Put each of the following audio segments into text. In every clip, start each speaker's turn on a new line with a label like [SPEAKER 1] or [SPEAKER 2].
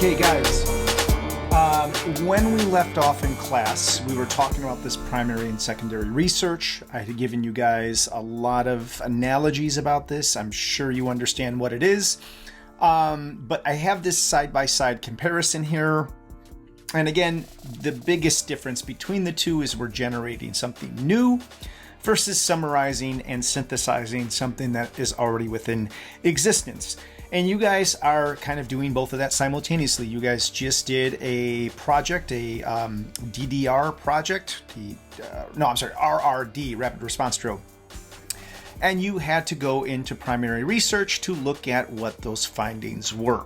[SPEAKER 1] Okay, guys, when we left off in class, we were talking about this primary and secondary research. I had given you guys a lot of analogies about this. I'm sure you understand what it is. But I have this side-by-side comparison here. And again, the biggest difference between the two is we're generating something new versus summarizing and synthesizing something that is already within existence. And you guys are kind of doing both of that simultaneously. You guys just did a project, a DDR project, RRD, Rapid Response Drill. And you had to go into primary research to look at what those findings were.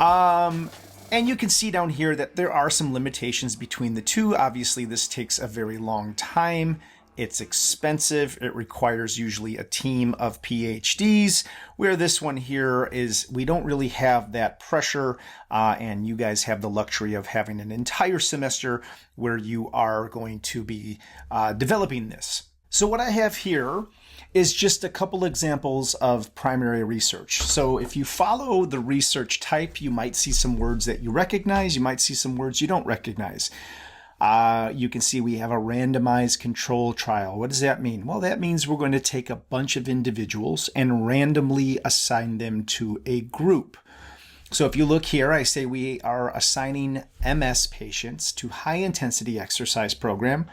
[SPEAKER 1] And you can see down here that there are some limitations between the two. Obviously, this takes a very long time. It's expensive. It requires usually a team of PhDs, where this one here is we don't really have that pressure, and you guys have the luxury of having an entire semester where you are going to be developing this. So what I have here is just a couple examples of primary research. So if you follow the research type, you might see some words that you recognize. You might see some words you don't recognize. You can see we have a randomized control trial. What does that mean? Well, that means we're going to take a bunch of individuals and randomly assign them to a group. So if you look here, I say we are assigning MS patients to high-intensity exercise program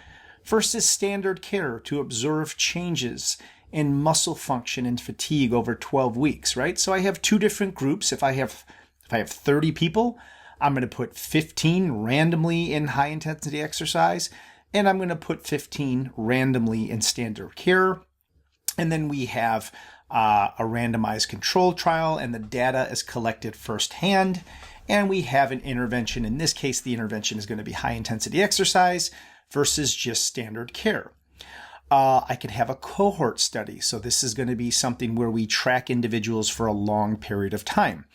[SPEAKER 1] versus standard care to observe changes in muscle function and fatigue over 12 weeks, right? So I have two different groups. If I have 30 people, I'm going to put 15 randomly in high intensity exercise, and I'm going to put 15 randomly in standard care. And then we have a randomized control trial, and the data is collected firsthand. And we have an intervention. In this case, the intervention is going to be high intensity exercise versus just standard care. I could have a cohort study. So this is going to be something where we track individuals for a long period of time.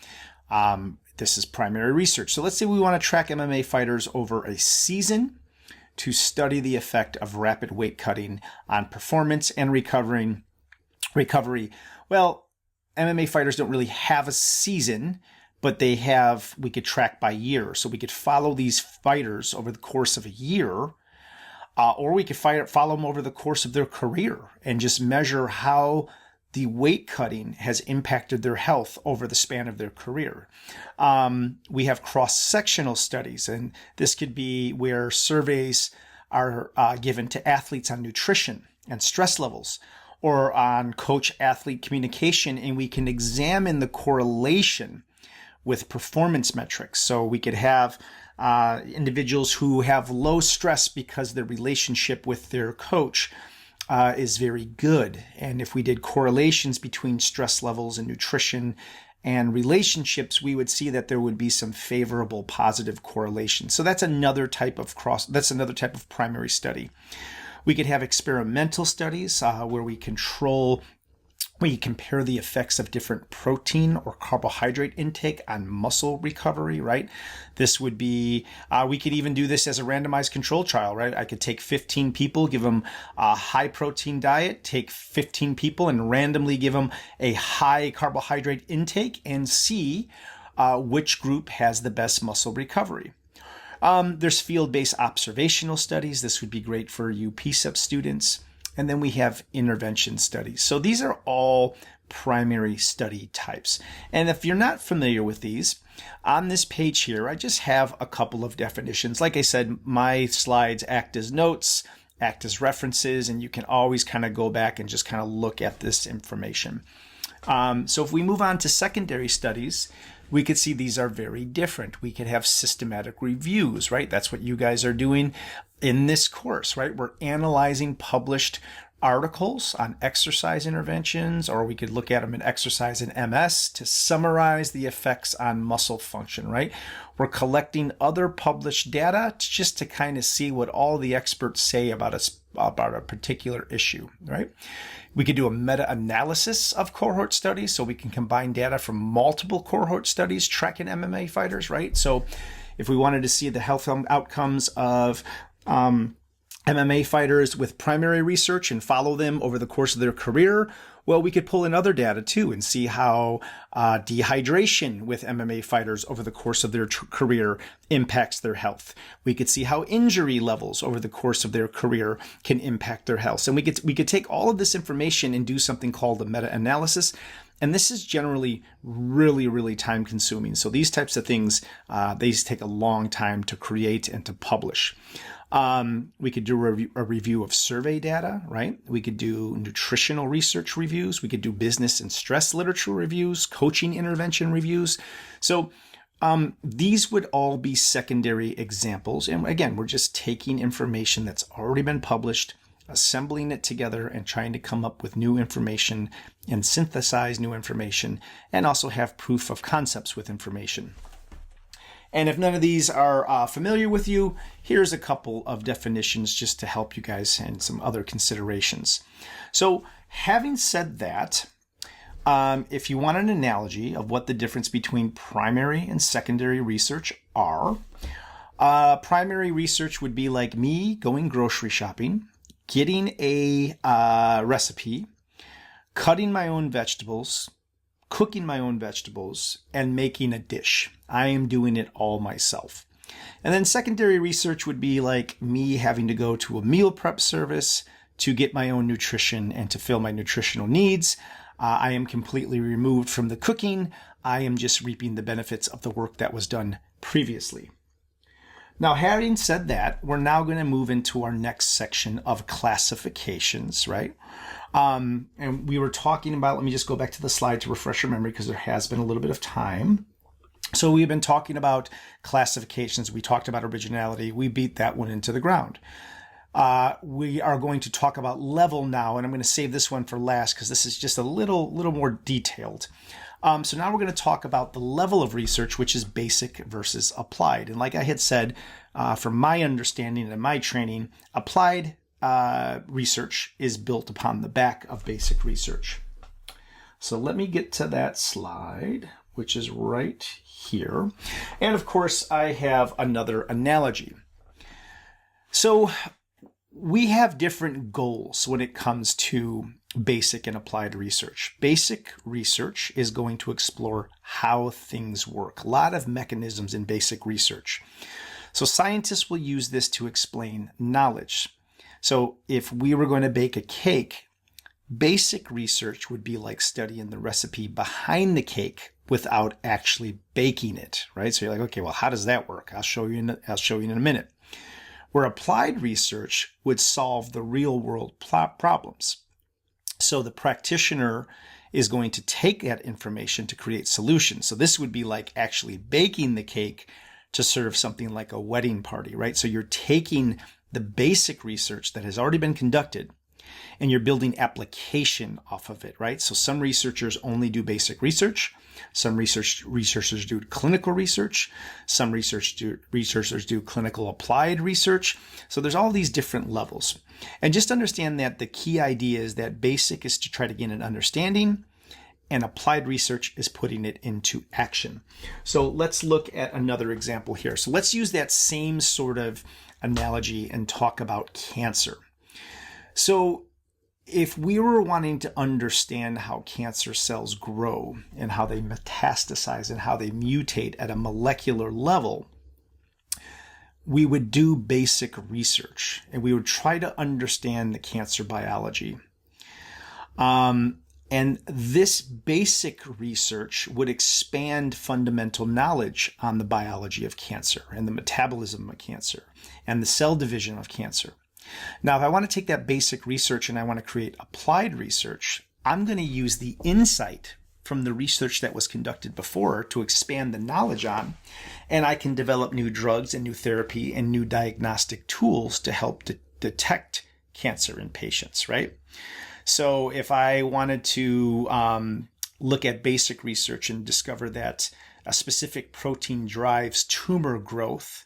[SPEAKER 1] This is primary research. So let's say we want to track MMA fighters over a season to study the effect of rapid weight cutting on performance and recovery. Well, MMA fighters don't really have a season, but we could track by year. So we could follow these fighters over the course of a year, or we could follow them over the course of their career and just measure how the weight cutting has impacted their health over the span of their career. We have cross-sectional studies, and this could be where surveys are given to athletes on nutrition and stress levels, or on coach-athlete communication, and we can examine the correlation with performance metrics. So we could have individuals who have low stress because their relationship with their coach is very good. And if we did correlations between stress levels and nutrition and relationships, we would see that there would be some favorable positive correlation. So that's another type of primary study. We could have experimental studies where we compare the effects of different protein or carbohydrate intake on muscle recovery, right? This would be, we could even do this as a randomized control trial, right? I could take 15 people, give them a high protein diet, take 15 people and randomly give them a high carbohydrate intake and see which group has the best muscle recovery. There's field-based observational studies. This would be great for you PSEP students. And then we have intervention studies. So these are all primary study types. And if you're not familiar with these, on this page here, I just have a couple of definitions. Like I said, my slides act as notes, act as references, and you can always kind of go back and just kind of look at this information. So if we move on to secondary studies, we could see these are very different. We could have systematic reviews, right? That's what you guys are doing in this course, right? We're analyzing published articles on exercise interventions, or we could look at them in exercise in MS to summarize the effects on muscle function, right? We're collecting other published data just to kind of see what all the experts say about a particular issue, right? We could do a meta-analysis of cohort studies, so we can combine data from multiple cohort studies tracking MMA fighters, right? So if we wanted to see the health outcomes of MMA fighters with primary research and follow them over the course of their career. Well, we could pull in other data too and see how dehydration with MMA fighters over the course of their career impacts their health. We could see how injury levels over the course of their career can impact their health. And we could take all of this information and do something called a meta-analysis. And this is generally really, really time consuming. So these types of things, they take a long time to create and to publish. We could do a review of survey data, right? We could do nutritional research reviews. We could do business and stress literature reviews, coaching intervention reviews. So these would all be secondary examples. And again, we're just taking information that's already been published, assembling it together and trying to come up with new information and synthesize new information and also have proof of concepts with information. And if none of these are familiar with you, here's a couple of definitions just to help you guys and some other considerations. So having said that, if you want an analogy of what the difference between primary and secondary research are, primary research would be like me going grocery shopping, getting a recipe, cutting my own vegetables, cooking my own vegetables, and making a dish. I am doing it all myself. And then secondary research would be like me having to go to a meal prep service to get my own nutrition and to fill my nutritional needs. I am completely removed from the cooking. I am just reaping the benefits of the work that was done previously. Now, having said that, we're now going to move into our next section of classifications, right? And we were talking about, let me just go back to the slide to refresh your memory because there has been a little bit of time. So we've been talking about classifications. We talked about originality. We beat that one into the ground. We are going to talk about level now, and I'm going to save this one for last because this is just a little more detailed. So now we're going to talk about the level of research, which is basic versus applied. And like I had said, from my understanding and my training, applied research is built upon the back of basic research. So let me get to that slide, which is right here. And of course, I have another analogy. So we have different goals when it comes to basic and applied research. Basic research is going to explore how things work. A lot of mechanisms in basic research. So scientists will use this to explain knowledge. So if we were going to bake a cake, basic research would be like studying the recipe behind the cake without actually baking it, right? So you're like, okay, well, how does that work? I'll show you in a minute. Where applied research would solve the real world problems. So the practitioner is going to take that information to create solutions. So this would be like actually baking the cake to serve something like a wedding party, right? So you're taking the basic research that has already been conducted and you're building application off of it, right? So some researchers only do basic research. Some researchers do clinical research. Some researchers do clinical applied research. So there's all these different levels. And just understand that the key idea is that basic is to try to gain an understanding and applied research is putting it into action. So let's look at another example here. So let's use that same sort of analogy and talk about cancer. So if we were wanting to understand how cancer cells grow and how they metastasize and how they mutate at a molecular level, we would do basic research and we would try to understand the cancer biology. And this basic research would expand fundamental knowledge on the biology of cancer and the metabolism of cancer and the cell division of cancer. Now, if I want to take that basic research and I want to create applied research, I'm going to use the insight from the research that was conducted before to expand the knowledge on, and I can develop new drugs and new therapy and new diagnostic tools to help detect cancer in patients, right? So if I wanted to look at basic research and discover that a specific protein drives tumor growth,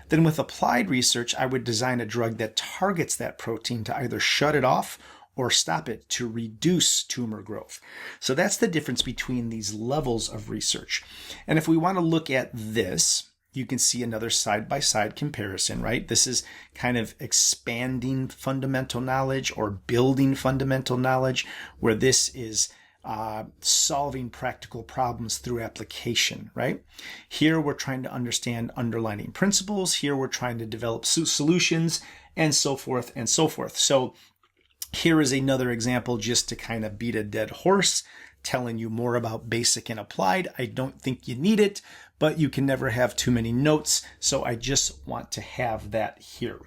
[SPEAKER 1] then with applied research, I would design a drug that targets that protein to either shut it off or stop it to reduce tumor growth. So that's the difference between these levels of research. And if we want to look at this, you can see another side-by-side comparison, right? This is kind of expanding fundamental knowledge or building fundamental knowledge, where this is solving practical problems through application, right? Here we're trying to understand underlying principles. Here we're trying to develop solutions, and so forth and so forth. So here is another example just to kind of beat a dead horse, telling you more about basic and applied. I don't think you need it, but you can never have too many notes. So I just want to have that here.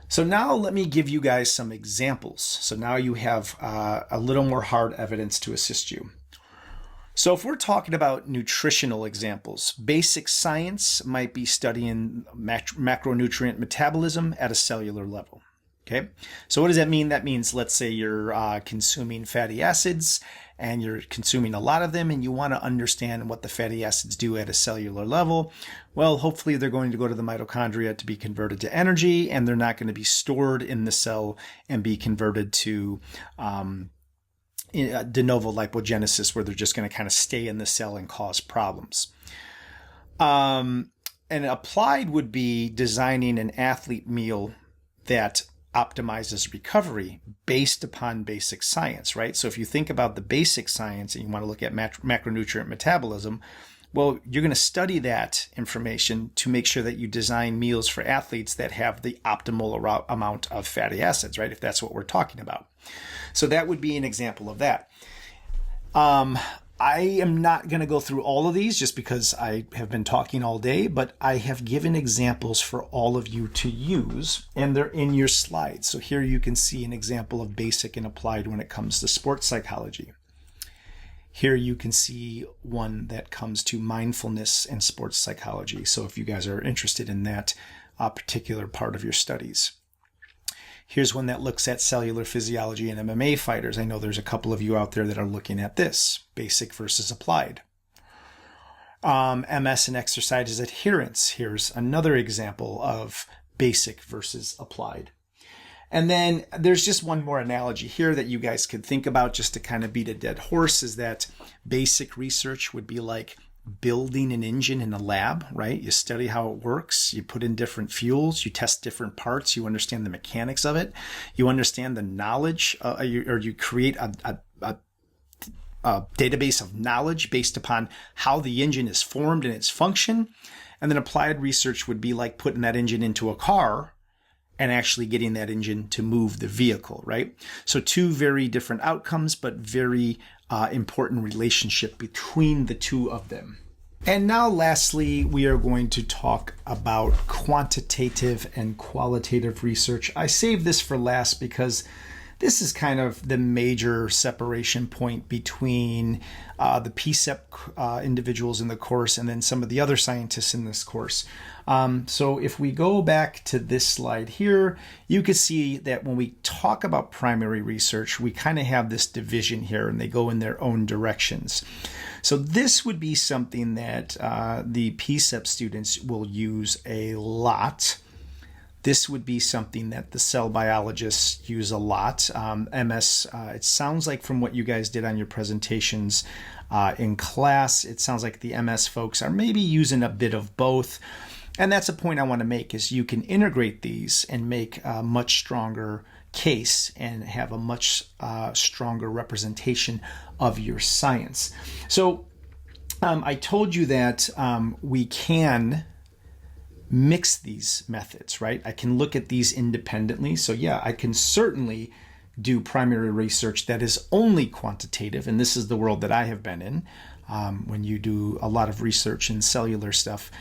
[SPEAKER 1] So now let me give you guys some examples. So now you have a little more hard evidence to assist you. So if we're talking about nutritional examples, basic science might be studying macronutrient metabolism at a cellular level. Okay, so what does that mean? That means, let's say you're consuming fatty acids and you're consuming a lot of them and you want to understand what the fatty acids do at a cellular level. Well, hopefully they're going to go to the mitochondria to be converted to energy, and they're not going to be stored in the cell and be converted to de novo lipogenesis, where they're just going to kind of stay in the cell and cause problems. And applied would be designing an athlete meal that optimizes recovery based upon basic science, right? So if you think about the basic science and you want to look at macronutrient metabolism, well, you're going to study that information to make sure that you design meals for athletes that have the optimal amount of fatty acids, right? If that's what we're talking about. So that would be an example of that. I am not going to go through all of these just because I have been talking all day, but I have given examples for all of you to use, and they're in your slides. So here you can see an example of basic and applied when it comes to sports psychology. Here you can see one that comes to mindfulness and sports psychology. So if you guys are interested in that particular part of your studies. Here's one that looks at cellular physiology and MMA fighters. I know there's a couple of you out there that are looking at this, basic versus applied. MS and exercise adherence. Here's another example of basic versus applied. And then there's just one more analogy here that you guys could think about just to kind of beat a dead horse, is that basic research would be like building an engine in a lab, right? You study how it works, you put in different fuels, you test different parts, you understand the mechanics of it, you understand the knowledge, you create a database of knowledge based upon how the engine is formed and its function. And then applied research would be like putting that engine into a car and actually getting that engine to move the vehicle, right? So two very different outcomes, but very important relationship between the two of them. And now lastly, we are going to talk about quantitative and qualitative research. I saved this for last because this is kind of the major separation point between the PCEP individuals in the course and then some of the other scientists in this course. So if we go back to this slide here, you can see that when we talk about primary research, we kind of have this division here and they go in their own directions. So this would be something that the PCEP students will use a lot. This would be something that the cell biologists use a lot. MS, it sounds like from what you guys did on your presentations in class, it sounds like the MS folks are maybe using a bit of both. And that's a point I want to make, is you can integrate these and make a much stronger case and have a much stronger representation of your science. So I told you that we can mix these methods, right? I can look at these independently. So yeah, I can certainly do primary research that is only quantitative, and this is the world that I have been in. When you do a lot of research in cellular stuff,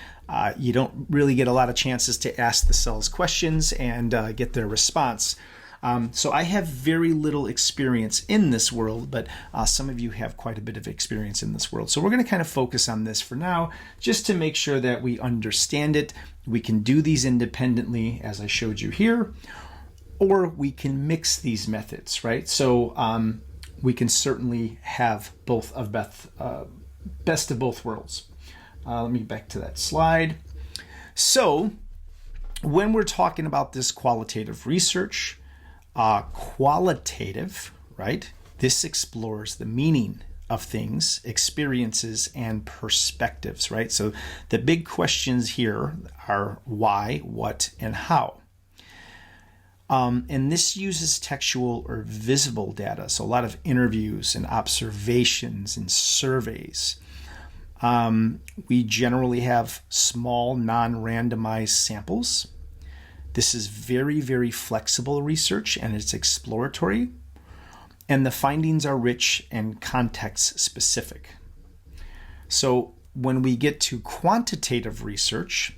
[SPEAKER 1] you don't really get a lot of chances to ask the cells questions and get their response. So I have very little experience in this world, but some of you have quite a bit of experience in this world. So we're going to kind of focus on this for now, just to make sure that we understand it. We can do these independently, as I showed you here, or we can mix these methods, right? So we can certainly have both of best of both worlds. Let me get back to that slide. So when we're talking about this qualitative research, qualitative, right? This explores the meaning of things, experiences, and perspectives, right? So the big questions here are why, what, and how. And this uses textual or visible data, so a lot of interviews and observations and surveys. We generally have small, non-randomized samples. This is very, very flexible research, and it's exploratory. And the findings are rich and context specific. So when we get to quantitative research,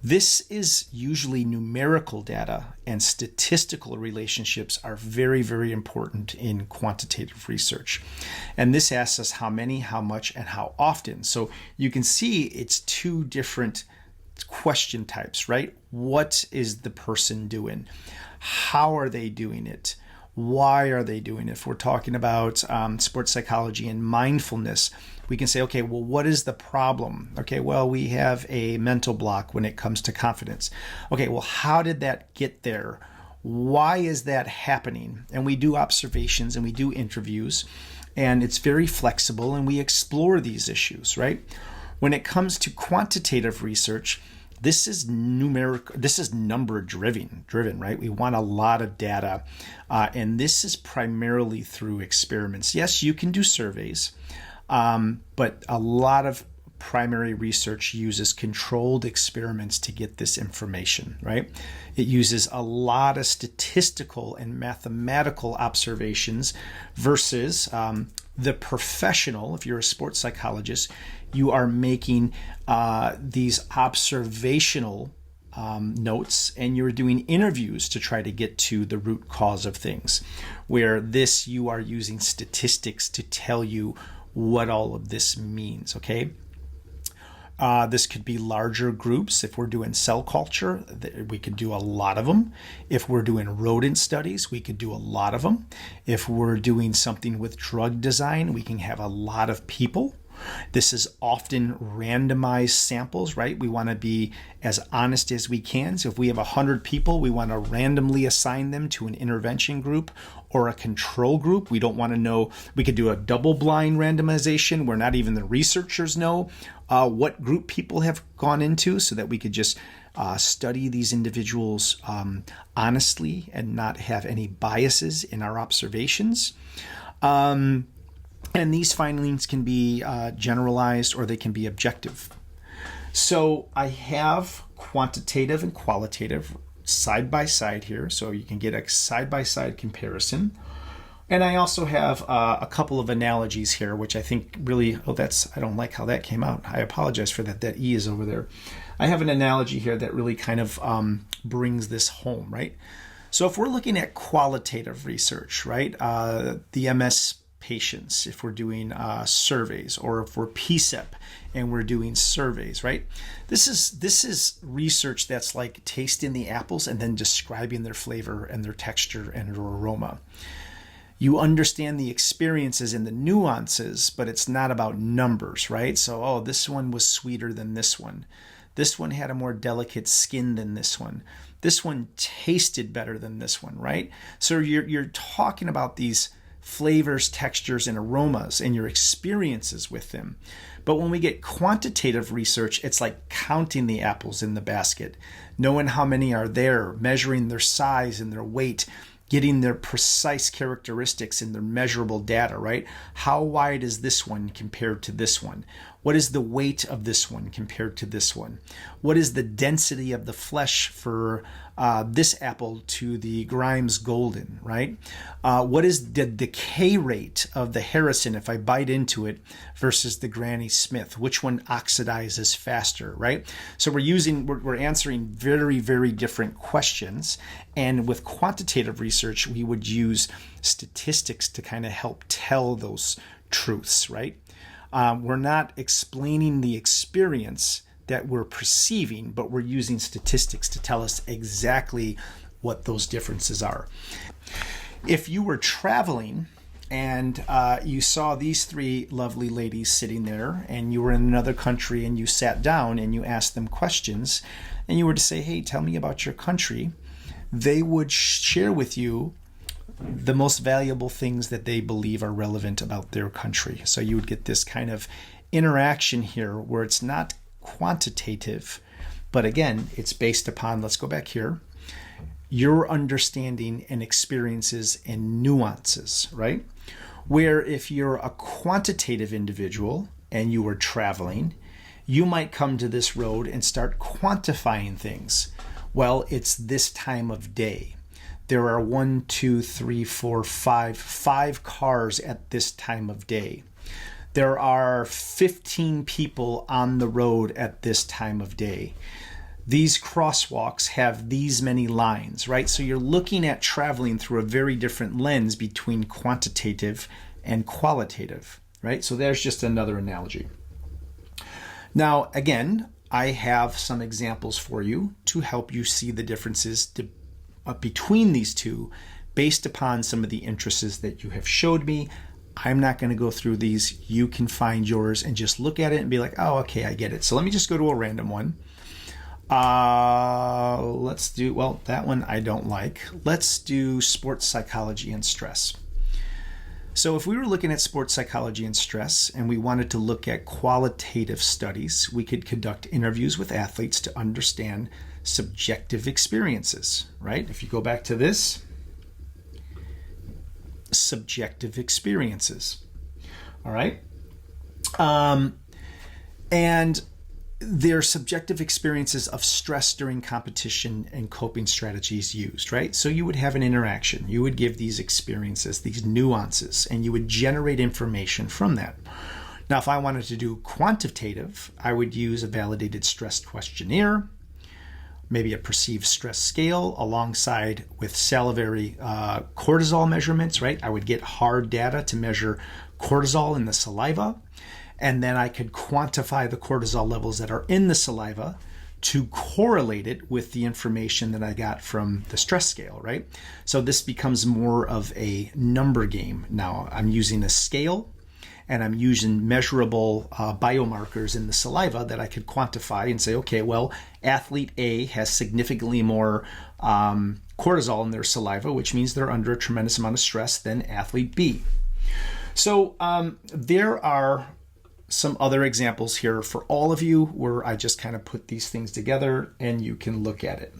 [SPEAKER 1] this is usually numerical data, and statistical relationships are very, very important in quantitative research. And this asks us how many, how much, and how often. So you can see it's two different question types, right? What is the person doing? How are they doing it? Why are they doing it? If we're talking about sports psychology and mindfulness, we can say, okay, well, what is the problem? Okay, well, we have a mental block when it comes to confidence. Okay, well, how did that get there? Why is that happening? And we do observations and we do interviews, and it's very flexible, and we explore these issues, right? When it comes to quantitative research, this is numeric. This is number driven, right? We want a lot of data, and this is primarily through experiments. Yes, you can do surveys, but a lot of primary research uses controlled experiments to get this information, right? It uses a lot of statistical and mathematical observations versus the professional. If you're a sports psychologist, you are making these observational notes, and you're doing interviews to try to get to the root cause of things, where this you are using statistics to tell you what all of this means, okay? This could be larger groups. If we're doing cell culture, we could do a lot of them. If we're doing rodent studies, we could do a lot of them. If we're doing something with drug design, we can have a lot of people. This is often randomized samples, right? We want to be as honest as we can. So if we have 100 people, we want to randomly assign them to an intervention group or a control group. We don't want to know. We could do a double-blind randomization where not even the researchers know what group people have gone into, so that we could just study these individuals honestly and not have any biases in our observations. And these findings can be generalized, or they can be objective. So I have quantitative and qualitative side by side here, so you can get a side by side comparison. And I also have a couple of analogies here, which I think really, I don't like how that came out. I apologize for that. That E is over there. I have an analogy here that really kind of brings this home, right? So if we're looking at qualitative research, right, the MS patients, if we're doing surveys, or if we're PSEP and we're doing surveys, right? This is research that's like tasting the apples and then describing their flavor and their texture and their aroma. You understand the experiences and the nuances, but it's not about numbers, right? So, oh, this one was sweeter than this one. This one had a more delicate skin than this one. This one tasted better than this one, right? So you're talking about these flavors, textures, and aromas and your experiences with them. But when we get quantitative research, it's like counting the apples in the basket, knowing how many are there, measuring their size and their weight, getting their precise characteristics and their measurable data, right? How wide is this one compared to this one? What is the weight of this one compared to this one? What is the density of the flesh for this apple to the Grimes Golden, right? What is the decay rate of the Harrison if I bite into it versus the Granny Smith? Which one oxidizes faster, right? So we're answering very, very different questions. And with quantitative research, we would use statistics to kind of help tell those truths, right? We're not explaining the experience that we're perceiving, but we're using statistics to tell us exactly what those differences are. If you were traveling and you saw these three lovely ladies sitting there, and you were in another country and you sat down and you asked them questions, and you were to say, hey, tell me about your country, they would share with you the most valuable things that they believe are relevant about their country. So you would get this kind of interaction here where it's not quantitative, but again, it's based upon, let's go back here, your understanding and experiences and nuances, right? Where if you're a quantitative individual and you were traveling, you might come to this road and start quantifying things. Well, it's this time of day. There are 1, 2, 3, 4, 5 cars at this time of day. There are 15 people on the road at this time of day. These crosswalks have these many lines, right? So you're looking at traveling through a very different lens between quantitative and qualitative, right? So there's just another analogy. Now, again, I have some examples for you to help you see the differences between these two based upon some of the interests that you have showed me. I'm not going to go through these. You can find yours and just look at it and be like, oh, okay, I get it. So let me just go to a random one. Let's do, well, that one I don't like. Let's do sports psychology and stress. So if we were looking at sports psychology and stress and we wanted to look at qualitative studies, we could conduct interviews with athletes to understand subjective experiences, right? If you go back to this, subjective experiences, all right? And their subjective experiences of stress during competition and coping strategies used, right? So you would have an interaction. You would give these experiences, these nuances, and you would generate information from that. Now, if I wanted to do quantitative, I would use a validated stress questionnaire, maybe a perceived stress scale alongside with salivary cortisol measurements, right? I would get hard data to measure cortisol in the saliva. And then I could quantify the cortisol levels that are in the saliva to correlate it with the information that I got from the stress scale, right? So this becomes more of a number game now. I'm using a scale and I'm using measurable biomarkers in the saliva that I could quantify and say, okay, well, athlete A has significantly more cortisol in their saliva, which means they're under a tremendous amount of stress than athlete B. So there are some other examples here for all of you where I just kind of put these things together and you can look at it.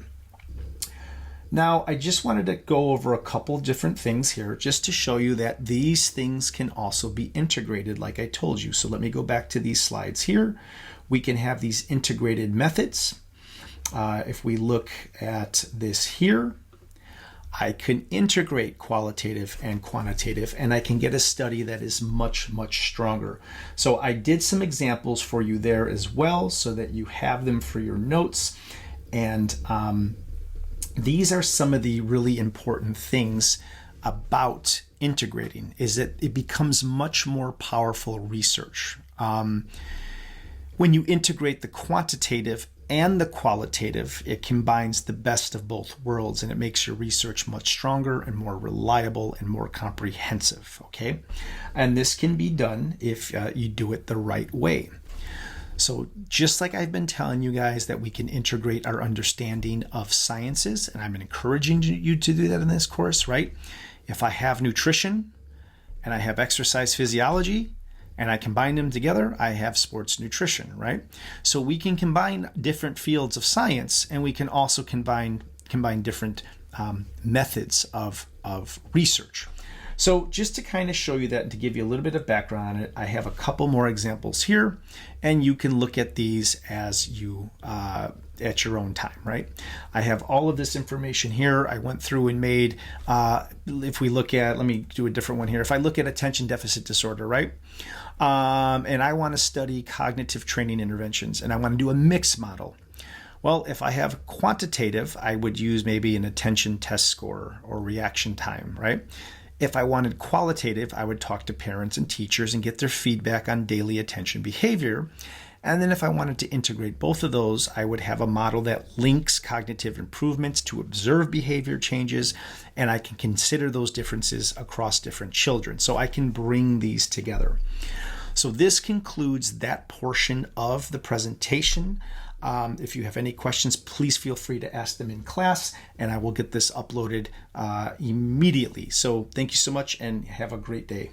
[SPEAKER 1] Now, I just wanted to go over a couple different things here just to show you that these things can also be integrated like I told you. So let me go back to these slides here. We can have these integrated methods. If we look at this here, I can integrate qualitative and quantitative, and I can get a study that is much, much stronger. So I did some examples for you there as well so that you have them for your notes. And these are some of the really important things about integrating, is that it becomes much more powerful research. When you integrate the quantitative and the qualitative, it combines the best of both worlds and it makes your research much stronger and more reliable and more comprehensive, okay? And this can be done if you do it the right way. So just like I've been telling you guys that we can integrate our understanding of sciences, and I'm encouraging you to do that in this course, right? If I have nutrition and I have exercise physiology, and I combine them together, I have sports nutrition, right? So we can combine different fields of science, and we can also combine different methods of research. So just to kind of show you that and to give you a little bit of background on it, I have a couple more examples here, and you can look at these as you at your own time, right? I have all of this information here. I went through and made, if we look at, let me do a different one here. If I look at attention deficit disorder, right? And I want to study cognitive training interventions, and I want to do a mixed model. Well, if I have quantitative, I would use maybe an attention test score or reaction time, right? If I wanted qualitative, I would talk to parents and teachers and get their feedback on daily attention behavior. And then if I wanted to integrate both of those, I would have a model that links cognitive improvements to observe behavior changes, and I can consider those differences across different children. So I can bring these together. So this concludes that portion of the presentation. If you have any questions, please feel free to ask them in class, and I will get this uploaded immediately. So thank you so much and have a great day.